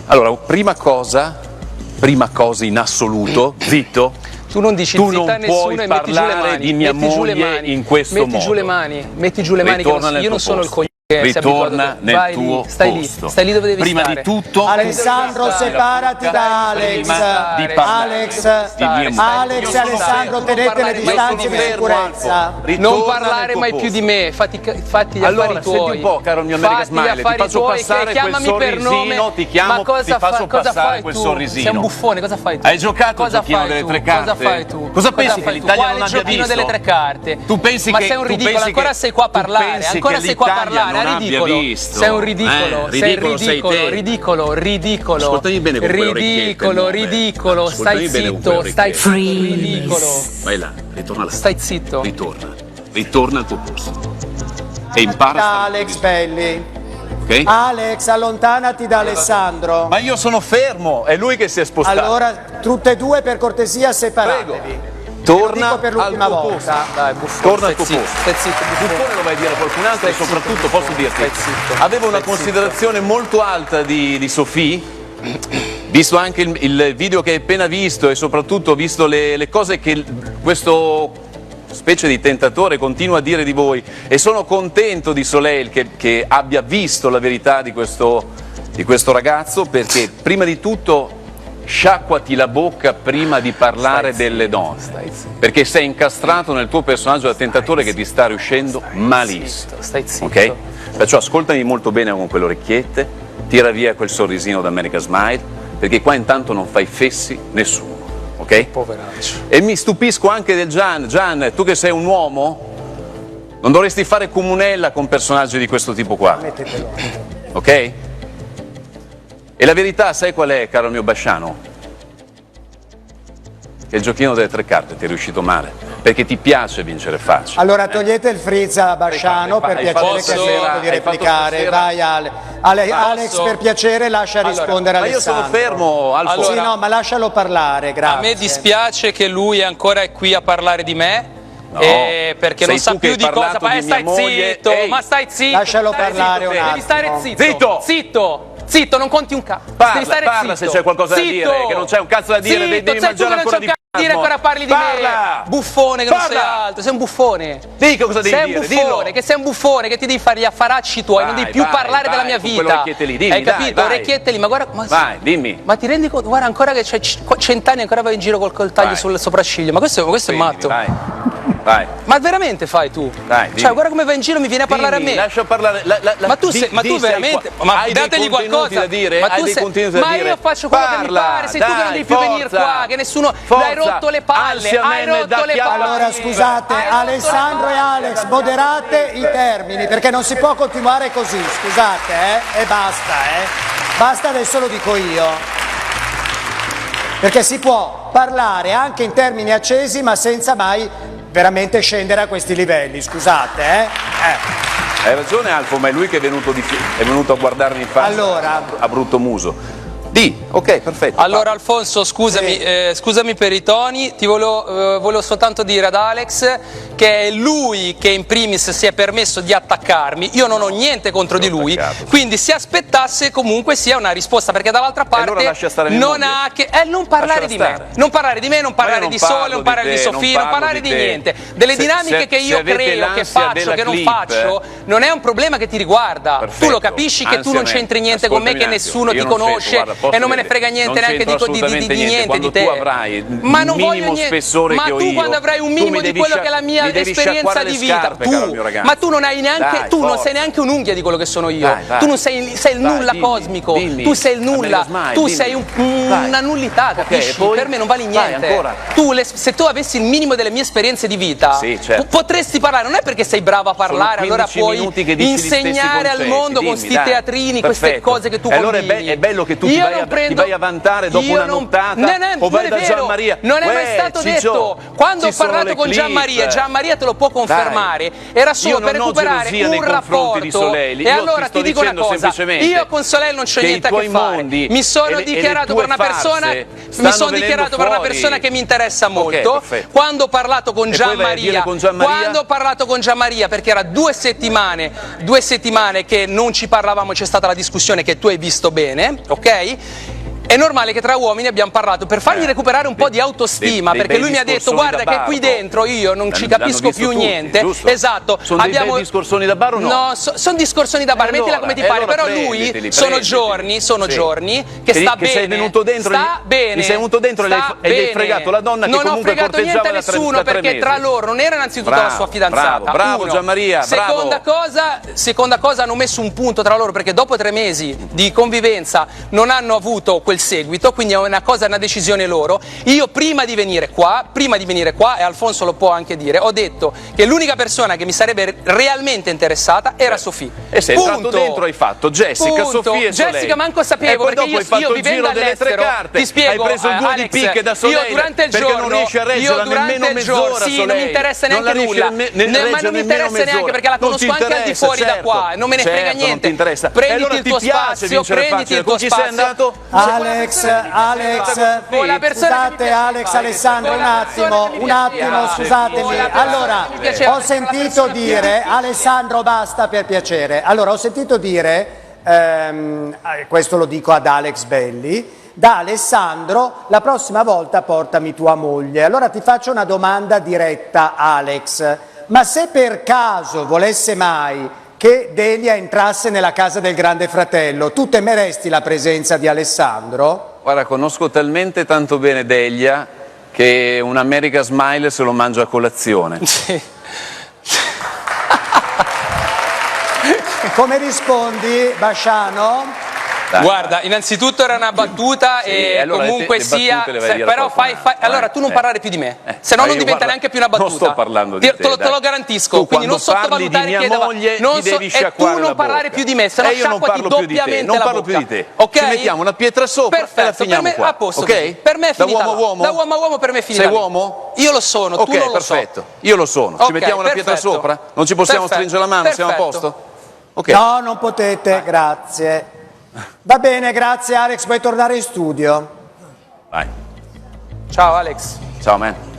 Allora, prima cosa in assoluto, zitto. Tu non dici zitta a nessuno e metti giù le mani. Di mia moglie in questo modo. Metti giù le mani, che io non sono il cognome. Ritorna nel tuo posto. Stai lì dove devi prima stare. Di tutto, Alessandro, separati da Alex. Alex e Alessandro, tenete le distanze di sicurezza. Non parlare mai più di me, fatti gli affari tuoi. Senti un po', caro mio America Smile, ti faccio passare quel sorrisino, ti faccio passare quel sorrisino. Sei un buffone, cosa fai tu? Hai giocato il giochino delle tre carte? Cosa fai tu? Cosa pensi che l'Italia non abbia visto? Delle tre carte? Tu pensi che... Ma sei un ridicolo, ancora sei qua a parlare, ridicolo. Sei un ridicolo, ridicolo. Ascoltami bene con quelle orecchiette. Ridicolo, stai zitto, stai ridicolo. Vai là, ritorna là. Stai zitto. Ritorna al tuo posto. E impara a stare Alex Belli. Ok? Alex, allontanati da Alessandro. Ma io sono fermo, è lui che si è spostato. Allora, tutte e due per cortesia separatevi. Torna per l'ultima volta. Dai, buffone. Torna al tuo posto. Stai zitto, buffone lo vai a dire a qualcun altro e soprattutto posso dirti, avevo una considerazione molto alta di Sofì, visto anche il video che hai appena visto e soprattutto visto le cose che questo specie di tentatore continua a dire di voi, e sono contento di Soleil che abbia visto la verità di questo ragazzo, perché prima di tutto sciacquati la bocca prima di parlare delle donne, perché sei incastrato nel tuo personaggio da tentatore che ti sta riuscendo malissimo. Stai zitto. Ok? Perciò ascoltami molto bene con quelle orecchiette, tira via quel sorrisino da America Smile, perché qua intanto non fai fessi nessuno, ok? Poveraccio. E mi stupisco anche del Gian. Gian, tu che sei un uomo, non dovresti fare comunella con personaggi di questo tipo qua, ok? E la verità, sai qual è, caro mio Basciano? Che il giochino delle tre carte ti è riuscito male, perché ti piace vincere facile. Allora togliete il frizz a Basciano, per piacere, che ha finito di replicare. Vai Alex, per piacere lascia rispondere ma Alessandro. io sono fermo, Alfo. Sì, no, ma lascialo parlare, grazie. A me dispiace che lui è ancora qui a parlare di me. No, perché non sa più di cosa. Stai zitto, ma stai zitto. Lascialo parlare un attimo. Devi stare zitto. Zitto, non conti un cazzo. Devi stare parla zitto. Se c'è qualcosa da dire, che non c'è un cazzo da dire, devi mangiare ancora di più. Dire ancora parli di me, buffone che non sei altro, sei un buffone. Dica cosa devi dire, dillo. Che sei un buffone, che ti devi fare gli affaracci tuoi, non devi più parlare della mia vita. Quelle orecchiette lì, dimmi, hai capito? Orecchiette lì, ma guarda, vai, dimmi. Ma ti rendi conto? Guarda, ancora che c'hai 100 anni ancora vai in giro col taglio sul sopracciglio, ma questo è matto. Vai. Ma veramente fai tu? Dai, cioè, guarda come vai in giro, mi viene a parlare a me. Lascia parlare. Ma tu veramente. Ma dategli qualcosa da dire. Ma io faccio quello che mi pare, sei tu che non devi più venire qua, che nessuno. Hai rotto le palle. Hai rotto le palle. Allora scusate, Alessandro e Alex, moderate i termini, perché non si può continuare così, scusate, e basta, Basta, adesso lo dico io. Perché si può parlare anche in termini accesi, ma senza mai veramente scendere a questi livelli, scusate, Hai ragione Alfo, ma è lui che è venuto a guardarmi in faccia, allora, a brutto muso. Ok, perfetto. Allora Alfonso, scusami per i toni, ti volevo soltanto dire ad Alex che è lui che in primis si è permesso di attaccarmi, io non ho niente contro di lui, quindi si aspettasse comunque sia una risposta, perché dall'altra parte allora non ha che... non parlare di me, non parlare di Sole, non parlare di Sofia, non parlare di niente, delle dinamiche che io creo, che faccio, che non faccio, non è un problema che ti riguarda, tu lo capisci che tu non c'entri niente con me, che nessuno ti conosce, e non me ne frega niente neanche di niente di te. Tu avrai ma non voglio niente. Ma tu quando avrai un minimo di quello che è la mia esperienza di vita, ma tu non hai neanche, tu non sei neanche un'unghia di quello che sono io. Tu non sei il nulla cosmico, tu sei il nulla, tu sei una nullità, capisci? Per me non vali niente. Tu se tu avessi il minimo delle mie esperienze di vita, potresti parlare, non è perché sei bravo a parlare, allora puoi insegnare al mondo con sti teatrini, queste cose che tu combini. Allora è bello che tu ti vai a vantare dopo una nottata o vai da Gianmaria. Non è mai stato detto. Quando ho parlato con Gianmaria te lo può confermare, era solo per recuperare un rapporto. E allora ti dico una cosa, io con Soleil non c'ho niente a che fare, mi sono dichiarato per una persona che mi interessa molto. Quando ho parlato con Gianmaria, perché era 2 settimane che non ci parlavamo, c'è stata la discussione che tu hai visto bene, ok? È normale che tra uomini abbiamo parlato per fargli recuperare un po' di autostima, perché lui mi ha detto guarda che qui dentro io non ci capisco più niente. Esatto. Sono dei bei discorsoni da bar o no? No, sono discorsoni da bar, mettila come ti pare, però lui sono giorni che sta bene. Sei venuto dentro, sta bene. Gli sei venuto dentro e gli hai fregato la donna che comunque corteggiava da 3 mesi. Non ho fregato niente a nessuno, perché tra loro non era innanzitutto la sua fidanzata. Bravo Gianmaria, Seconda cosa, hanno messo un punto tra loro, perché dopo 3 mesi di convivenza non hanno avuto quel seguito, quindi è una decisione loro. Io prima di venire qua, e Alfonso lo può anche dire, ho detto che l'unica persona che mi sarebbe realmente interessata era Sofì. E sei entrato dentro, hai fatto Jessica, Sofì e Soleil. Jessica manco sapevo, perché io vivendo all'estero, ti spiego, hai preso il 2 di picche da Soleil, io durante il perché non riesci a reggerla nemmeno mezz'ora, sì, non mi interessa neanche nulla, ma non mi interessa neanche, perché la conosco anche al di fuori da qua, non me ne frega niente. Prenditi il tuo spazio, prenditi il tuo spazio. Alex, scusate Alex, Alessandro, un attimo, scusatemi. Allora, ho sentito dire, Alessandro basta per piacere, allora ho sentito dire, questo lo dico ad Alex Belli, da Alessandro, la prossima volta portami tua moglie. Allora ti faccio una domanda diretta, Alex, ma se per caso volesse mai che Delia entrasse nella casa del Grande Fratello, tu temeresti la presenza di Alessandro? Guarda, conosco talmente tanto bene Delia che un American Smile se lo mangio a colazione. Come rispondi, Basciano? Guarda, innanzitutto era una battuta e allora comunque le sia, però allora tu non parlare più di me, se no non diventa neanche più una battuta. Non sto parlando di te, te lo garantisco, quindi non sottovalutare chi è moglie, ti devi sciacquare tu non parlare più di me, se no sciacquati doppiamente non la parlo bocca. più di te. Ok? Ci mettiamo una pietra sopra e la finiamo qua. A posto, ok? Per me è finita. Da uomo a uomo? Da uomo a uomo per me è finita. Sei uomo? Io lo sono, tu non lo so. Perfetto. Io lo sono. Ci mettiamo una pietra sopra? Non ci possiamo stringere la mano, siamo a posto? No, non potete, grazie. Va bene, grazie Alex, puoi tornare in studio. Vai. Ciao Alex. Ciao man.